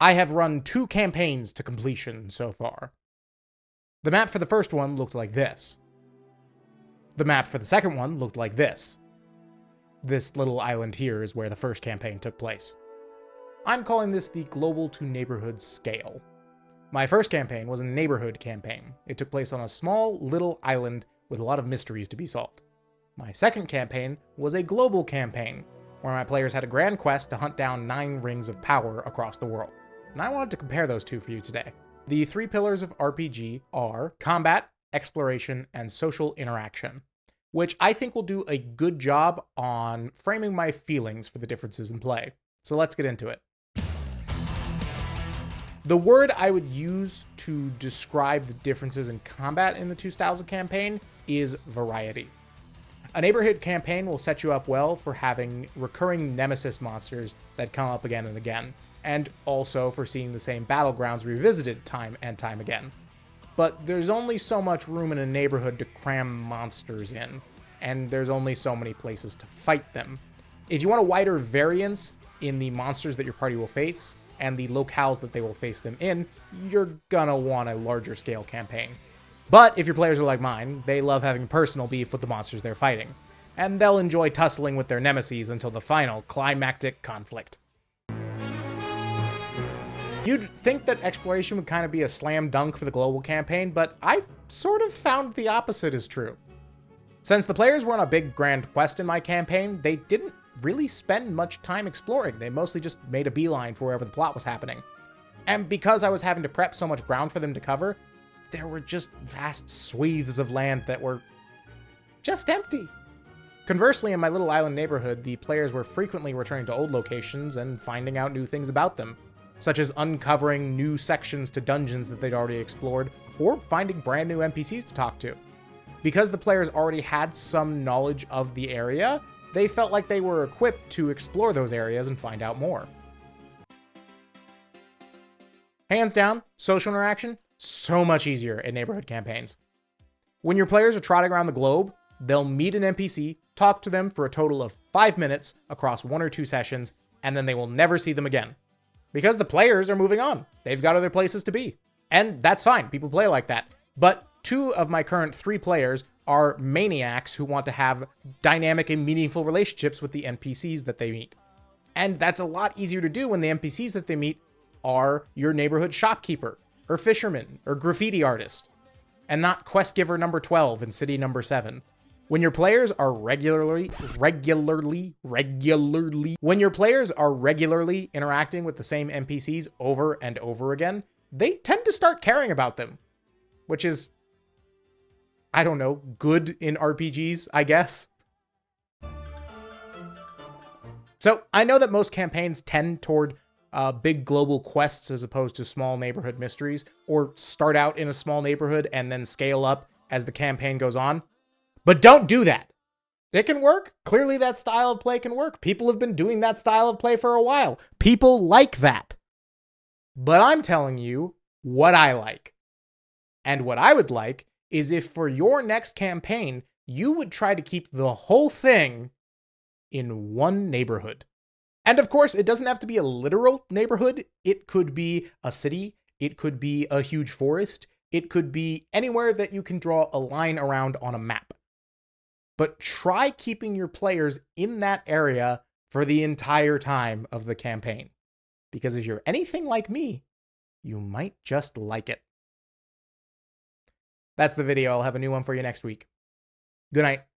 I have run 2 campaigns to completion so far. The map for the first one looked like this. The map for the second one looked like this. This little island here is where the first campaign took place. I'm calling this the global to neighborhood scale. My first campaign was a neighborhood campaign. It took place on a small little island with a lot of mysteries to be solved. My second campaign was a global campaign, where my players had a grand quest to hunt down 9 rings of power across the world. And I wanted to compare those two for you today. The 3 pillars of RPG are combat, exploration, and social interaction, which I think will do a good job on framing my feelings for the differences in play. So let's get into it. The word I would use to describe the differences in combat in the 2 styles of campaign is variety. A neighborhood campaign will set you up well for having recurring nemesis monsters that come up again and again, and also for seeing the same battlegrounds revisited time and time again. But there's only so much room in a neighborhood to cram monsters in, and there's only so many places to fight them. If you want a wider variance in the monsters that your party will face, and the locales that they will face them in, you're gonna want a larger scale campaign. But if your players are like mine, they love having personal beef with the monsters they're fighting, and they'll enjoy tussling with their nemeses until the final climactic conflict. You'd think that exploration would kind of be a slam dunk for the global campaign, but I've sort of found the opposite is true. Since the players were on a big grand quest in my campaign, they didn't really spend much time exploring. They mostly just made a beeline for wherever the plot was happening. And because I was having to prep so much ground for them to cover, there were just vast swathes of land that were just empty. Conversely, in my little island neighborhood, the players were frequently returning to old locations and finding out new things about them, such as uncovering new sections to dungeons that they'd already explored, or finding brand new NPCs to talk to. Because the players already had some knowledge of the area, they felt like they were equipped to explore those areas and find out more. Hands down, social interaction, so much easier in neighborhood campaigns. When your players are trotting around the globe, they'll meet an NPC, talk to them for a total of 5 minutes across 1 or 2 sessions, and then they will never see them again. Because the players are moving on. They've got other places to be. And that's fine, people play like that. But 2 of my current 3 players are maniacs who want to have dynamic and meaningful relationships with the NPCs that they meet. And that's a lot easier to do when the NPCs that they meet are your neighborhood shopkeeper, or fisherman, or graffiti artist, and not quest giver number 12 in city number 7. When your players are regularly interacting with the same NPCs over and over again, they tend to start caring about them, which is, I don't know, good in RPGs, I guess. So I know that most campaigns tend toward big global quests as opposed to small neighborhood mysteries, or start out in a small neighborhood and then scale up as the campaign goes on. But don't do that. It can work. Clearly that style of play can work. People have been doing that style of play for a while. People like that. But I'm telling you what I like. And what I would like is if for your next campaign, you would try to keep the whole thing in one neighborhood. And of course, it doesn't have to be a literal neighborhood. It could be a city. It could be a huge forest. It could be anywhere that you can draw a line around on a map. But try keeping your players in that area for the entire time of the campaign. Because if you're anything like me, you might just like it. That's the video. I'll have a new one for you next week. Good night.